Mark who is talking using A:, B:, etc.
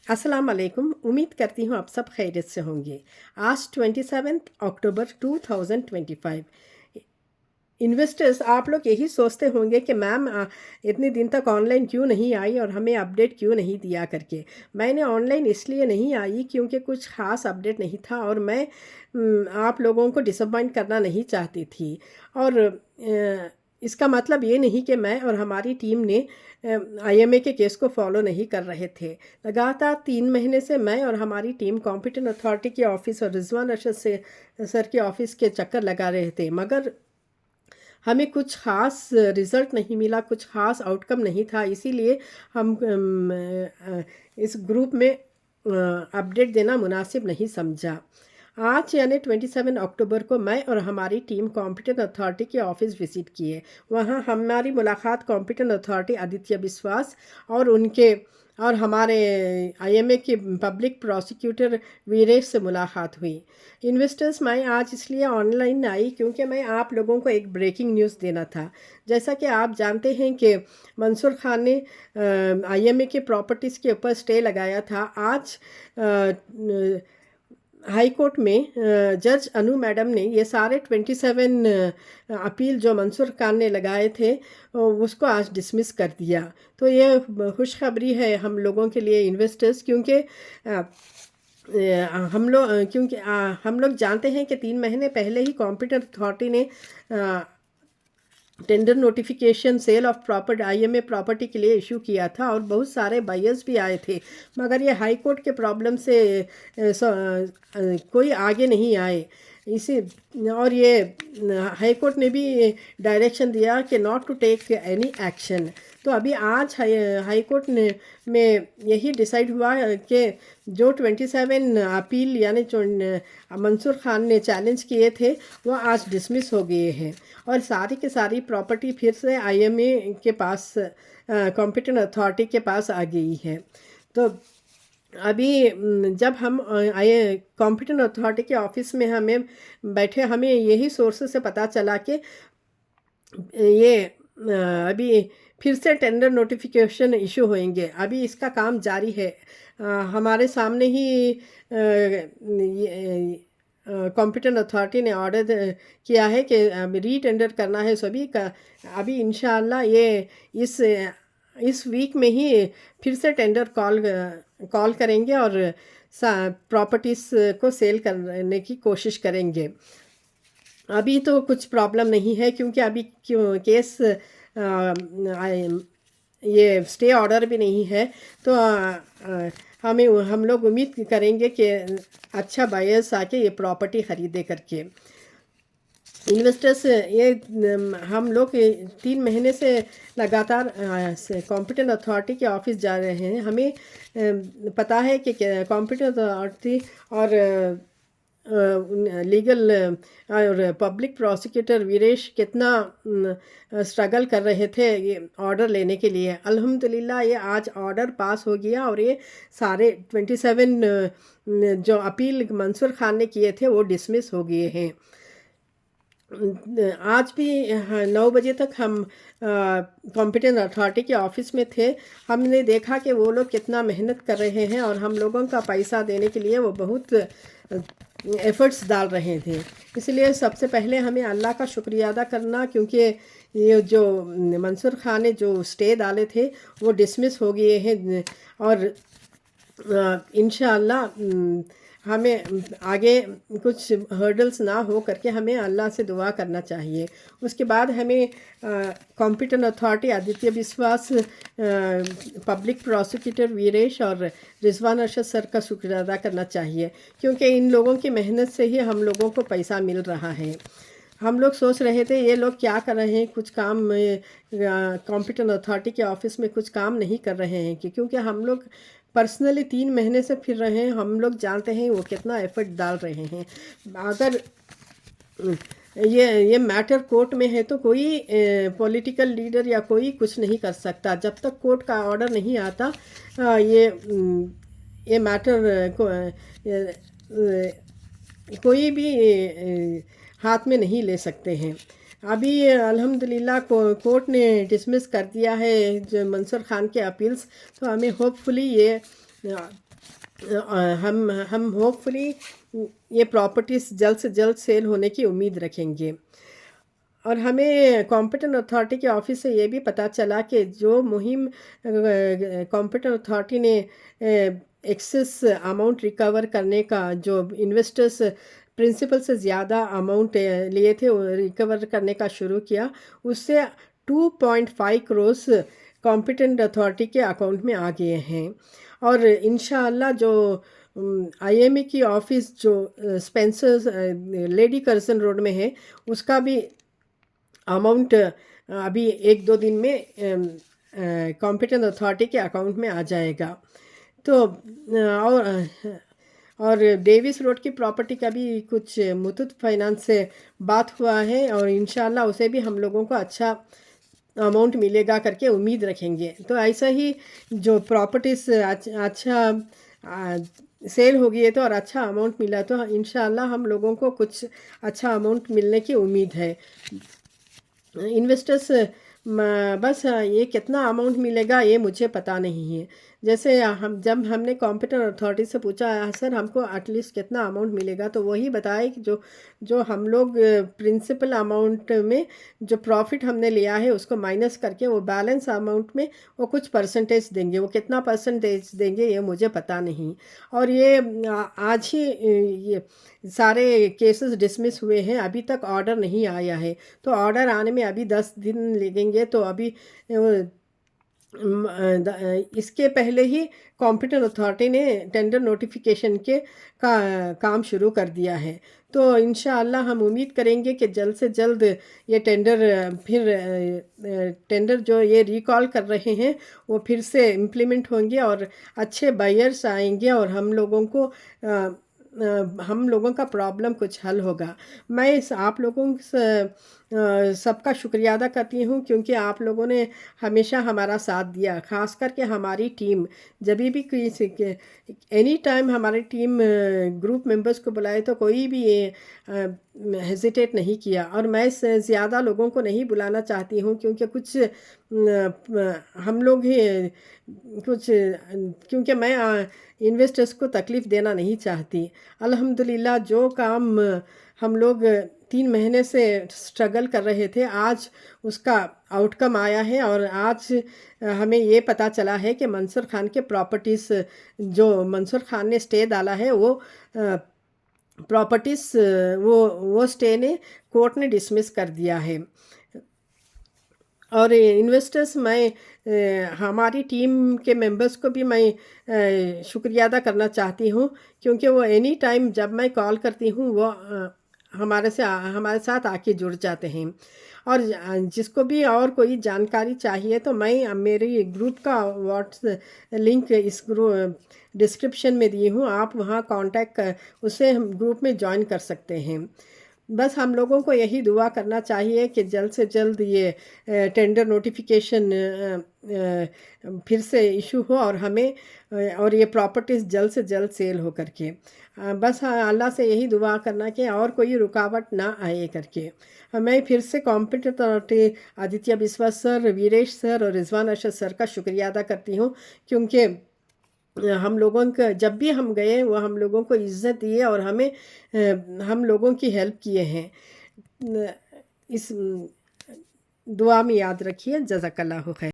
A: अस्सलाम वालेकुम। उम्मीद करती हूँ आप सब खैरियत से होंगे। आज 27 अक्टूबर 2025। इन्वेस्टर्स, आप लोग यही सोचते होंगे कि मैम इतने दिन तक ऑनलाइन क्यों नहीं आई और हमें अपडेट क्यों नहीं दिया करके। मैंने ऑनलाइन इसलिए नहीं आई क्योंकि कुछ ख़ास अपडेट नहीं था और मैं आप लोगों को डिसअपॉइंट करना नहीं चाहती थी। और इसका मतलब ये नहीं कि मैं और हमारी टीम ने आईएमए के केस को फॉलो नहीं कर रहे थे। लगातार 3 महीने से मैं और हमारी टीम कॉम्पिटेंट अथॉरिटी के ऑफिस और रिजवान अरशद से सर के ऑफिस के चक्कर लगा रहे थे, मगर हमें कुछ ख़ास रिज़ल्ट नहीं मिला, कुछ ख़ास आउटकम नहीं था। इसीलिए हम इस ग्रुप में अपडेट देना मुनासिब नहीं समझा। आज यानी 27 अक्टूबर को मैं और हमारी टीम कॉम्पिटेंट अथॉरिटी के ऑफिस विज़िट किए। वहाँ हमारी मुलाकात कॉम्पिटेंट अथॉरिटी आदित्य विश्वास और हमारे आईएमए के पब्लिक प्रोसिक्यूटर वीरेश से मुलाकात हुई। इन्वेस्टर्स, मैं आज इसलिए ऑनलाइन आई क्योंकि मैं आप लोगों को एक ब्रेकिंग न्यूज़ देना था। जैसा कि आप जानते हैं कि मंसूर खान ने आईएमए के प्रॉपर्टीज़ के ऊपर स्टे लगाया था। आज हाई कोर्ट में जज अनु मैडम ने ये सारे 27 अपील जो मंसूर खान ने लगाए थे उसको आज डिसमिस कर दिया। तो ये खुशखबरी है हम लोगों के लिए इन्वेस्टर्स, क्योंकि हम लोग जानते हैं कि 3 महीने पहले ही कॉम्पिटेंट अथॉरिटी ने tender notification sale of property IMA property के लिए इशू किया था और बहुत सारे बायर्स भी आए थे, मगर ये हाई कोर्ट के प्रॉब्लम से कोई आगे नहीं आए। इसी और ये हाई कोर्ट ने भी डायरेक्शन दिया कि not to take any action. तो अभी आज हाई कोर्ट ने में यही डिसाइड हुआ कि जो 27 अपील यानी जो मंसूर खान ने चैलेंज किए थे वो आज डिसमिस हो गए हैं और सारी की सारी प्रॉपर्टी फिर से आईएमए के पास कॉम्पिटेंट अथॉरिटी के पास आ गई है। तो अभी जब हम आए कॉम्पिटेंट अथॉरिटी के ऑफिस में हमें बैठे, हमें यही सोर्स से पता चला कि ये अभी फिर से टेंडर नोटिफिकेशन इशू होंगे। अभी इसका काम जारी है। हमारे सामने ही कॉम्पिटेंट अथॉरिटी ने ऑर्डर किया है कि री टेंडर करना है सभी का। अभी इंशाल्लाह ये इस वीक में ही फिर से टेंडर कॉल करेंगे और प्रॉपर्टीज़ को सेल करने की कोशिश करेंगे। अभी तो कुछ प्रॉब्लम नहीं है क्योंकि अभी केस ये स्टे ऑर्डर भी नहीं है। तो हम लोग उम्मीद करेंगे कि अच्छा बायर्स आके ये प्रॉपर्टी ख़रीदे करके। इन्वेस्टर्स, ये हम लोग 3 महीने से लगातार कॉम्पिटेंट अथॉरिटी के ऑफिस जा रहे हैं। हमें पता है कि कॉम्पिटेंट अथॉरिटी और लीगल और पब्लिक प्रोसिक्यूटर वीरेश कितना स्ट्रगल कर रहे थे ये ऑर्डर लेने के लिए। अल्हम्दुलिल्लाह ये आज ऑर्डर पास हो गया और ये सारे 27 जो अपील मंसूर खान ने किए थे वो डिसमिस हो गए हैं। आज भी 9 बजे तक हम कॉम्पिटेंट अथॉरिटी के ऑफिस में थे। हमने देखा कि वो लोग कितना मेहनत कर रहे हैं और हम लोगों का पैसा देने के लिए वो बहुत एफ़र्ट्स डाल रहे थे। इसलिए सबसे पहले हमें अल्लाह का शुक्रिया अदा करना, क्योंकि ये जो मंसूर खान ने जो स्टे डाले थे वो डिसमिस हो गए हैं और इंशाअल्लाह हमें आगे कुछ हर्डल्स ना हो करके हमें अल्लाह से दुआ करना चाहिए। उसके बाद हमें कॉम्पिटेंट अथॉरिटी आदित्य विश्वास, पब्लिक प्रोसिक्यूटर वीरेश और रिजवान अरशद सर का शुक्रिया अदा करना चाहिए, क्योंकि इन लोगों की मेहनत से ही हम लोगों को पैसा मिल रहा है। हम लोग सोच रहे थे ये लोग क्या कर रहे हैं, कुछ काम कॉम्पिटेंट अथॉरिटी के ऑफिस में कुछ काम नहीं कर रहे हैं क्योंकि हम लोग पर्सनली 3 महीने से फिर रहे हैं। हम लोग जानते हैं वो कितना एफर्ट डाल रहे हैं। अगर ये मैटर कोर्ट में है तो कोई पॉलिटिकल लीडर या कोई कुछ नहीं कर सकता। जब तक कोर्ट का ऑर्डर नहीं आता ये मैटर को कोई भी हाथ में नहीं ले सकते हैं। अभी अल्हम्दुलिल्लाह कोर्ट ने डिसमिस कर दिया है जो मंसूर खान के अपील्स। तो हमें होपफुली ये हम होपफुली ये प्रॉपर्टीज़ जल्द से जल्द सेल होने की उम्मीद रखेंगे। और हमें कॉम्पिटेंट अथॉरिटी के ऑफिस से ये भी पता चला कि जो मुहिम कॉम्पिटेंट अथॉरिटी ने एक्सेस अमाउंट रिकवर करने का जो इन्वेस्टर्स प्रिंसिपल से ज़्यादा अमाउंट लिए थे वो रिकवर करने का शुरू किया, उससे 2.5 करोड़ कॉम्पिटेंट अथॉरिटी के अकाउंट में आ गए हैं। और इंशाअल्लाह जो आईएमए की ऑफिस जो स्पेंसर लेडी कर्सन रोड में है उसका भी अमाउंट अभी 1-2 दिन में कॉम्पिटेंट अथॉरिटी के अकाउंट में आ जाएगा। तो और डेविस रोड की प्रॉपर्टी का भी कुछ मुथूट फाइनेंस से बात हुआ है और इंशाल्लाह उसे भी हम लोगों को अच्छा अमाउंट मिलेगा करके उम्मीद रखेंगे। तो ऐसा ही जो प्रॉपर्टीज़ अच्छा सेल हो गई है तो और अच्छा अमाउंट मिला तो इंशाल्लाह हम लोगों को कुछ अच्छा अमाउंट मिलने की उम्मीद है। इन्वेस्टर्स बस ये कितना अमाउंट मिलेगा ये मुझे पता नहीं है। जैसे जब हमने कॉम्पिटेंट अथॉरिटी से पूछा सर हमको एटलीस्ट कितना अमाउंट मिलेगा, तो वही बताए कि जो हम लोग प्रिंसिपल अमाउंट में जो प्रॉफिट हमने लिया है उसको माइनस करके वो बैलेंस अमाउंट में वो कुछ परसेंटेज देंगे। वो कितना परसेंटेज देंगे ये मुझे पता नहीं। और ये आज ही ये सारे केसेस डिसमिस हुए हैं, अभी तक ऑर्डर नहीं आया है। तो ऑर्डर आने में अभी 10 दिन लगेंगे। तो अभी इसके पहले ही कॉम्पिटेंट अथॉरिटी ने टेंडर नोटिफिकेशन के काम शुरू कर दिया है। तो इंशाअल्लाह हम उम्मीद करेंगे कि जल्द से जल्द ये टेंडर जो ये रिकॉल कर रहे हैं वो फिर से इम्प्लीमेंट होंगे और अच्छे बायर्स आएंगे और हम लोगों का प्रॉब्लम कुछ हल होगा। मैं आप लोगों सबका शुक्रिया अदा करती हूँ क्योंकि आप लोगों ने हमेशा हमारा साथ दिया। ख़ास करके हमारी टीम जब भी किसी एनी टाइम हमारी टीम ग्रुप मेंबर्स को बुलाए तो कोई भी ये हेजिटेट नहीं किया। और मैं ज़्यादा लोगों को नहीं बुलाना चाहती हूँ क्योंकि कुछ हम लोग ही कुछ क्योंकि मैं इन्वेस्टर्स को तकलीफ़ देना नहीं चाहती। अल्हम्दुलिल्लाह जो काम हम लोग 3 महीने से स्ट्रगल कर रहे थे आज उसका आउटकम आया है। और आज हमें ये पता चला है कि मंसूर खान के प्रॉपर्टीज़ जो मंसूर खान ने स्टे डाला है वो प्रॉपर्टीज़ वो स्टे ने कोर्ट ने डिसमिस कर दिया है। और इन्वेस्टर्स हमारी टीम के मेंबर्स को भी मैं शुक्रिया अदा करना चाहती हूँ क्योंकि वो एनी टाइम जब मैं कॉल करती हूँ वो हमारे साथ आके जुड़ जाते हैं। और जिसको भी और कोई जानकारी चाहिए तो मैं मेरी ग्रुप का लिंक इस ग्रुप डिस्क्रिप्शन में दी हूँ, आप वहाँ कांटेक्ट उससे हम ग्रुप में ज्वाइन कर सकते हैं। बस हम लोगों को यही दुआ करना चाहिए कि जल्द से जल्द ये टेंडर नोटिफिकेशन फिर से इशू हो और हमें और ये प्रॉपर्टीज़ जल्द से जल्द सेल हो करके बस अल्लाह से यही दुआ करना कि और कोई रुकावट ना आए करके। मैं फिर से कॉम्पिटेंट अथॉरिटी आदित्य बिस्वास सर, वीरेश सर और रिजवान अरशद सर का शुक्रिया अदा करती हूँ क्योंकि हम लोगों का जब भी हम गए वो हम लोगों को इज़्ज़त दिए और हम लोगों की हेल्प किए हैं। इस दुआ में याद रखिए। जज़ाकल्लाहु खैर।